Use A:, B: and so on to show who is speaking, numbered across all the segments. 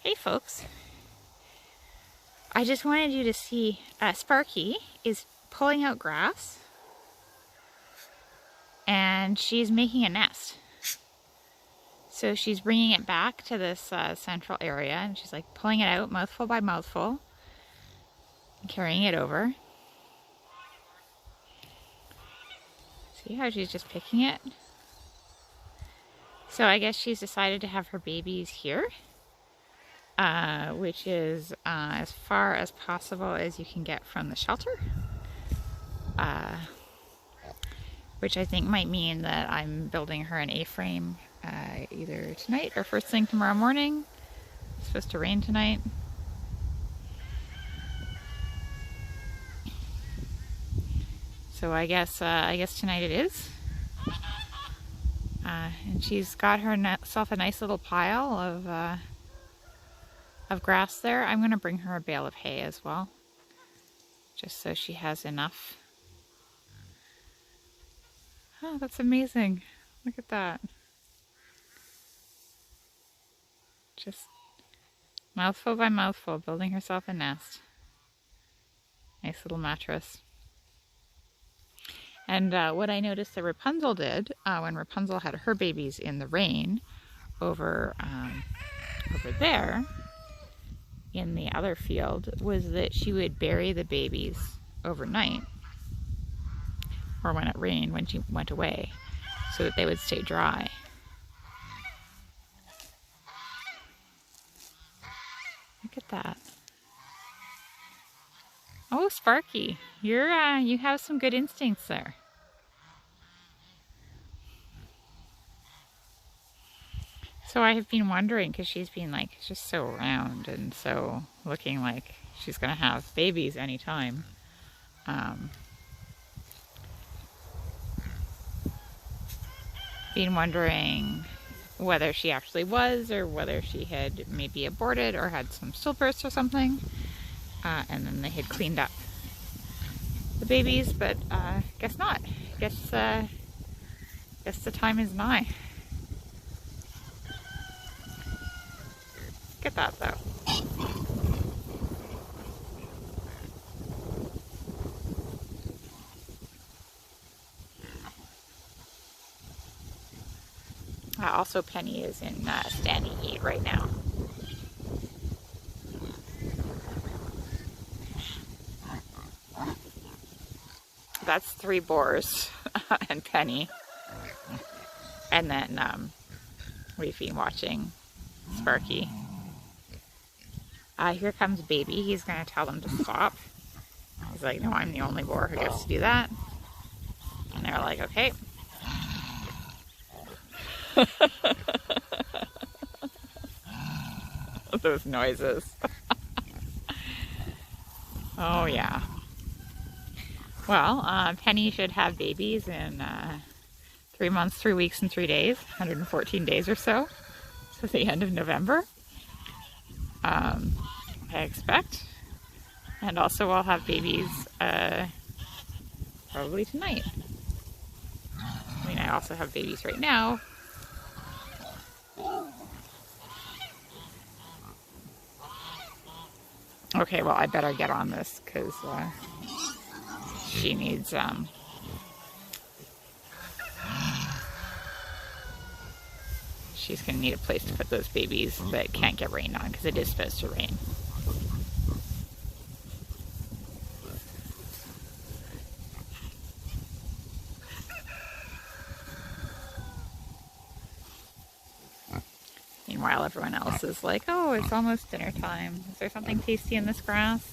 A: Hey folks, I just wanted you to see Sparky is pulling out grass and she's making a nest. So she's bringing it back to this central area and she's like pulling it out mouthful by mouthful and carrying it over. See how she's just picking it? So I guess she's decided to have her babies here. Which is as far as possible as you can get from the shelter, which I think might mean that I'm building her an A-frame either tonight or first thing tomorrow morning. It's supposed to rain tonight. So I guess tonight it is. And she's got herself a nice little pile of grass there. I'm going to bring her a bale of hay as well, just so she has enough. Oh, that's amazing. Look at that. Just mouthful by mouthful, building herself a nest. Nice little mattress. And what I noticed that Rapunzel did when Rapunzel had her babies in the rain over there, in the other field, was that she would bury the babies overnight, or when it rained, when she went away, so that they would stay dry. Look at that. Oh, Sparky, you have some good instincts there. So I have been wondering, because she's been like just so round and so looking like she's gonna have babies anytime. Been wondering whether she actually was, or whether she had maybe aborted or had some stillbirths or something, and then they had cleaned up the babies, but guess not. Guess the time is nigh. Look at that though. Also, Penny is in standing heat right now. That's 3 boars and Penny. And then we've been watching Sparky. Here comes Baby. He's going to tell them to stop. He's like, no, I'm the only boar who gets to do that. And they're like, okay. Those noises. Oh yeah. Well, Penny should have babies in 3 months, 3 weeks, and 3 days, 114 days or so. So the end of November, I expect. And also I'll have babies probably tonight. I mean, I also have babies right now. Okay, well, I better get on this because she needs she's going to need a place to put those babies that can't get rained on, because it is supposed to rain. Meanwhile, everyone else is like, oh, it's almost dinner time. Is there something tasty in this grass?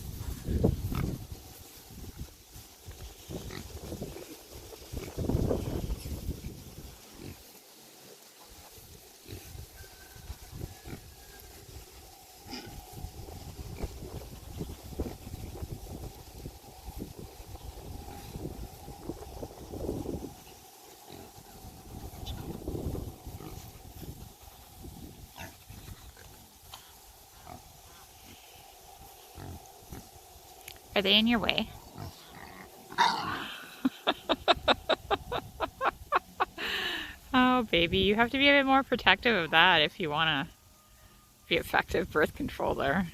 A: Are they in your way? Oh, baby, you have to be a bit more protective of that if you want to be effective birth control there.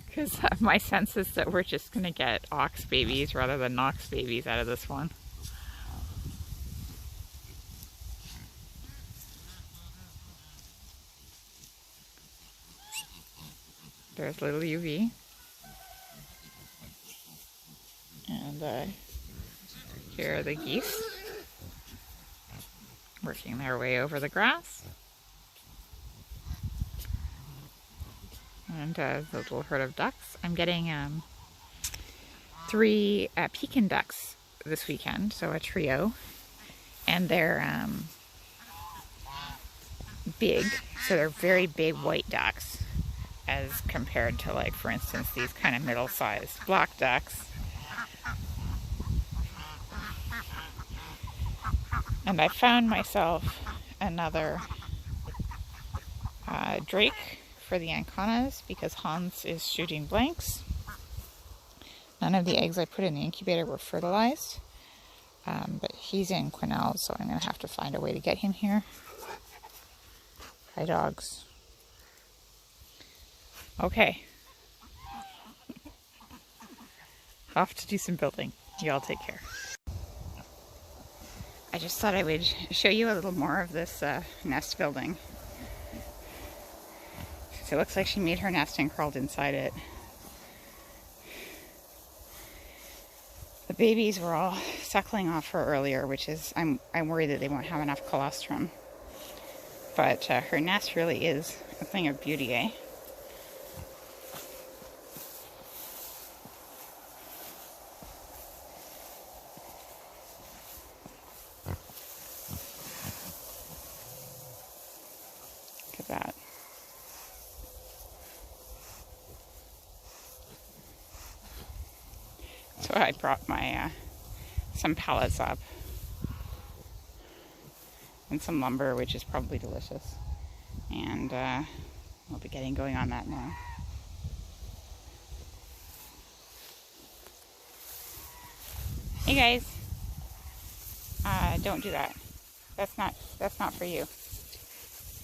A: Because my sense is that we're just going to get ox babies rather than nox babies out of this one. There's little UV. And here are the geese working their way over the grass. And the little herd of ducks. I'm getting 3 Pekin ducks this weekend, so a trio. And they're big, so they're very big white ducks as compared to, like, for instance, these kind of middle-sized black ducks. And I found myself another drake for the anconas because Hans is shooting blanks. None of the eggs I put in the incubator were fertilized, but he's in quenelle, so I'm going to have to find a way to get him here. Hi, dogs. Okay. Off to do some building. You all take care. I just thought I would show you a little more of this nest building. So it looks like she made her nest and crawled inside it. The babies were all suckling off her earlier, which is, I'm worried that they won't have enough colostrum. But her nest really is a thing of beauty, eh? Look at that. So I brought my some pallets up and some lumber, which is probably delicious, and we'll be getting going on that now. Hey guys, don't do that. That's not for you.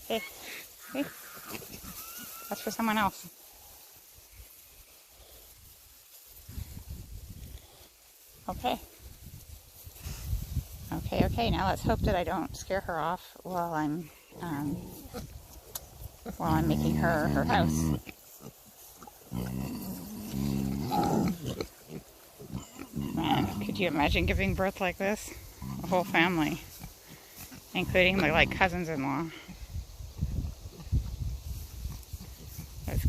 A: Hey, hey, that's for someone else. Okay. Okay, now let's hope that I don't scare her off while I'm making her house. Man, could you imagine giving birth like this? A whole family, including the, like, cousins-in-law. Let's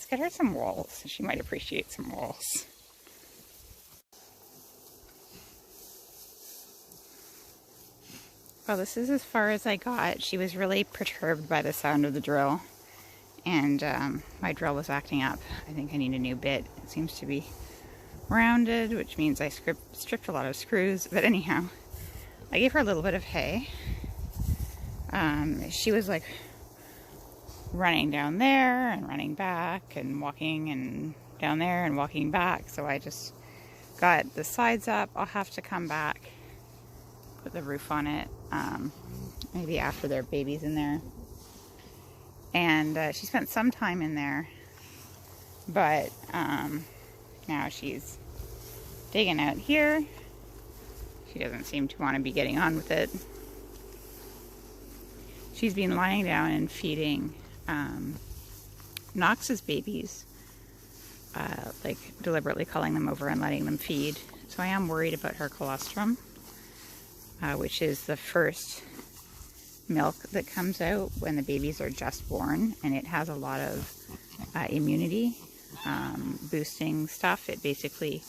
A: get her some walls. She might appreciate some walls. Well, this is as far as I got. She was really perturbed by the sound of the drill, and my drill was acting up. I think I need a new bit. It seems to be rounded, which means I stripped a lot of screws. But anyhow, I gave her a little bit of hay. She was like running down there and running back and walking and down there and walking back. So I just got the sides up. I'll have to come back, put the roof on it, maybe after there are babies in there. And she spent some time in there, but now she's digging out here. She doesn't seem to want to be getting on with it. She's been lying down and feeding Knox's babies, like deliberately calling them over and letting them feed. So I am worried about her colostrum, which is the first milk that comes out when the babies are just born, and it has a lot of immunity boosting stuff. It basically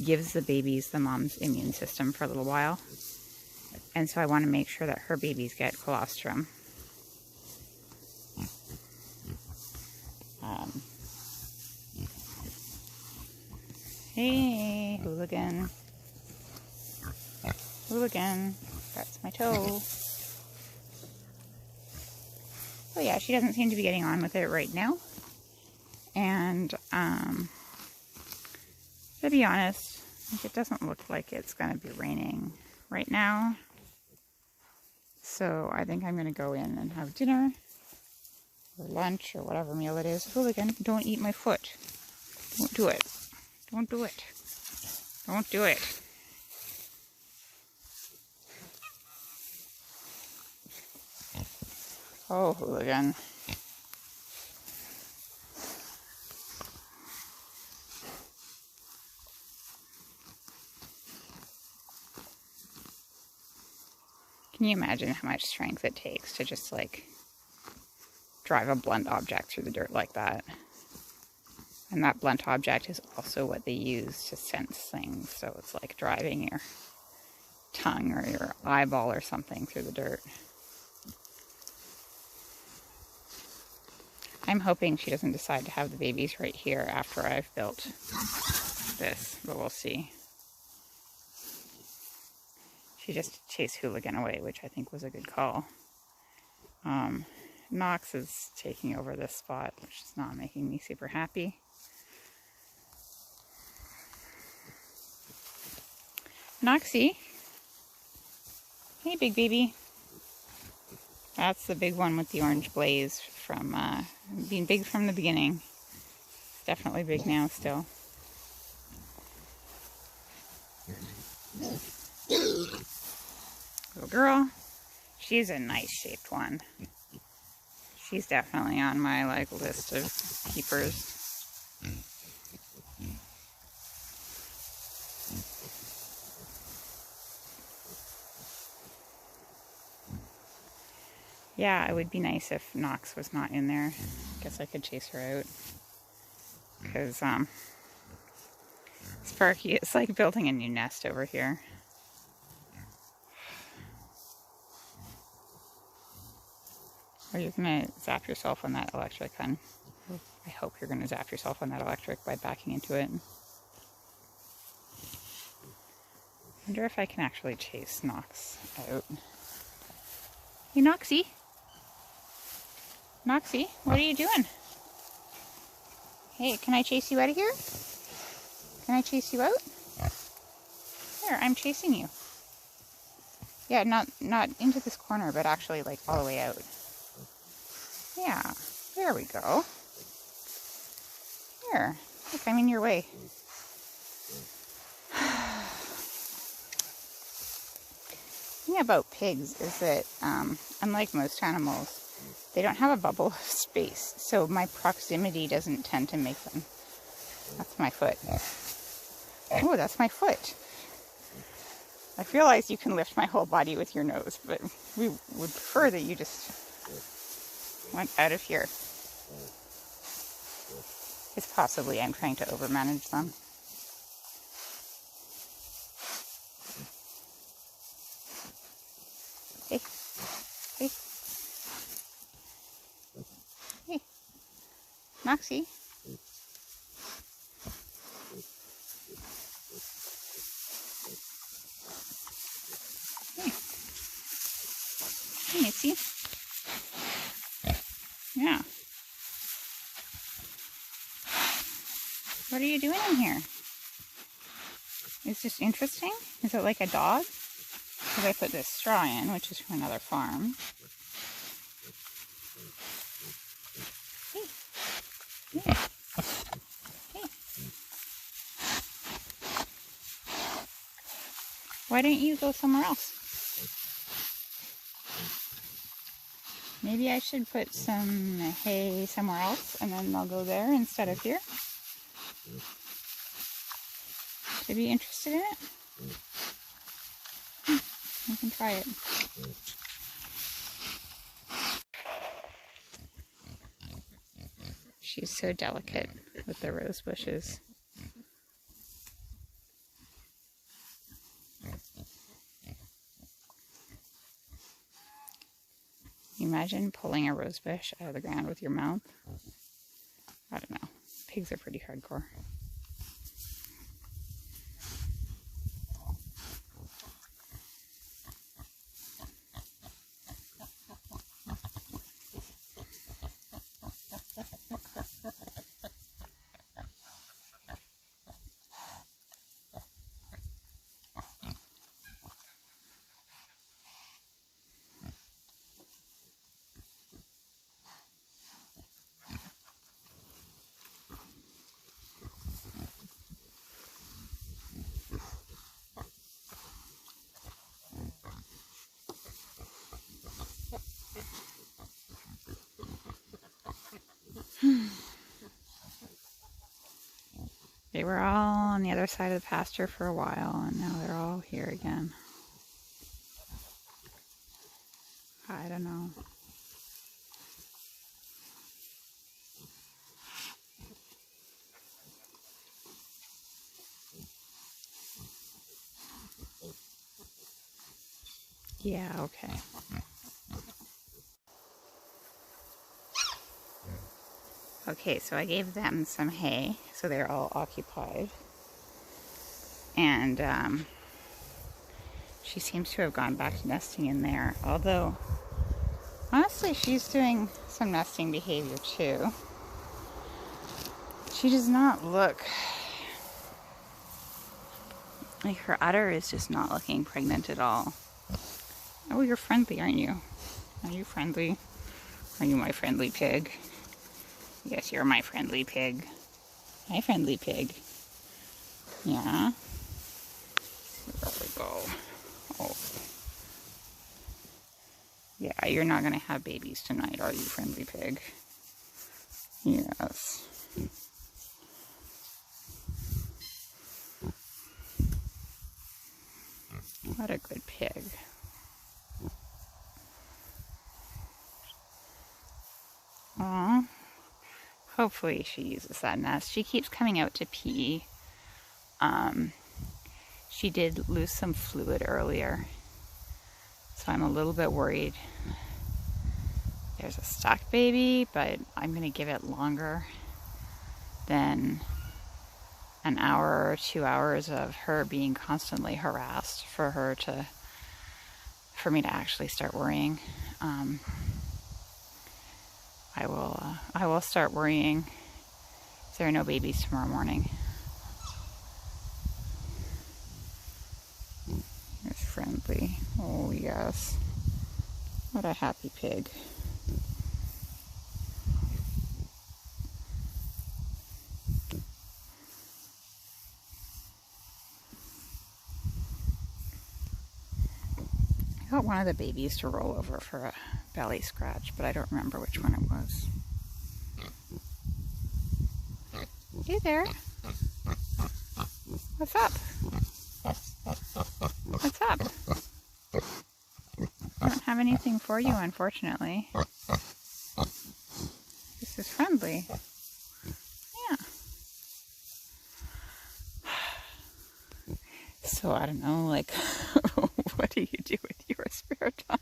A: gives the babies the mom's immune system for a little while, and so I want to make sure that her babies get colostrum. Hey, hooligan. Hooligan. That's my toe. So yeah, she doesn't seem to be getting on with it right now. And, to be honest, it doesn't look like it's going to be raining right now. So I think I'm going to go in and have dinner or lunch or whatever meal it is. Hooligan, don't eat my foot. Don't do it. Don't do it. Don't do it. Oh, Hooligan. Can you imagine how much strength it takes to just like drive a blunt object through the dirt like that? And that blunt object is also what they use to sense things. So it's like driving your tongue or your eyeball or something through the dirt. I'm hoping she doesn't decide to have the babies right here after I've built this, but we'll see. She just chased Hooligan away, which I think was a good call. Knox is taking over this spot, which is not making me super happy. Noxie. Hey, big baby. That's the big one with the orange blaze from being big from the beginning. It's definitely big now still. Little girl. She's a nice shaped one. She's definitely on my list of keepers. Yeah, it would be nice if Knox was not in there. Guess I could chase her out. Because Sparky is like building a new nest over here. Are you going to zap yourself on that electric, hun? I hope you're going to zap yourself on that electric by backing into it. I wonder if I can actually chase Knox out. Hey, Noxie. Noxie, what are you doing? Hey, can I chase you out of here? Can I chase you out? There, I'm chasing you. Yeah, not into this corner, but actually like all the way out. Yeah, there we go. There, look, I'm in your way. The thing about pigs is that, unlike most animals, they don't have a bubble of space, so my proximity doesn't tend to make them. That's my foot. Oh, that's my foot. I realize you can lift my whole body with your nose, but we would prefer that you just went out of here. It's possibly I'm trying to overmanage them. Hey. Hey. Hey. Noxie. Hey. Hey, Mitzi. Yeah. What are you doing in here? Is this interesting? Is it like a dog? Because I put this straw in, which is from another farm. Hey. Hey. Hey. Why don't you go somewhere else? Maybe I should put some hay somewhere else and then they'll go there instead of here. Should be interested in it? I can try it. She's so delicate with the rose bushes. Imagine pulling a rose bush out of the ground with your mouth. I don't know. Pigs are pretty hardcore. They were all on the other side of the pasture for a while, and now they're all here again. I don't know. Yeah, okay. Okay, so I gave them some hay, so they're all occupied. And she seems to have gone back to nesting in there, although honestly she's doing some nesting behavior too. She does not look like, her udder is just not looking pregnant at all. Oh, you're friendly, aren't you? Are you friendly? Are you my friendly pig? Yes, you're my friendly pig. Hi, friendly pig. Yeah. There we go. Oh. Yeah, you're not going to have babies tonight, are you, friendly pig? Yes. What a good pig. Aw. Hopefully she uses that nest. She keeps coming out to pee. She did lose some fluid earlier, so I'm a little bit worried. There's a stuck baby, but I'm going to give it longer than an hour or 2 hours of her being constantly harassed for me to actually start worrying. I will start worrying if there are no babies tomorrow morning. Here's friendly. Oh yes. What a happy pig. I got one of the babies to roll over for a belly scratch, but I don't remember which one it was. Hey there. What's up? What's up? I don't have anything for you, unfortunately. This is friendly. Yeah. So I don't know, like, what do you do with your spare time?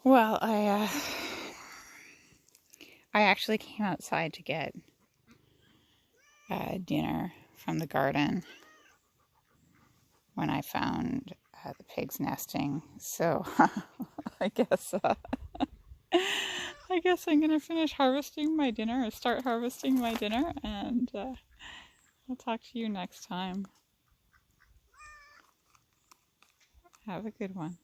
A: Well, I actually came outside to get dinner from the garden when I found the pigs nesting. So I guess I'm gonna finish harvesting my dinner, or start harvesting my dinner, and I'll talk to you next time. Have a good one.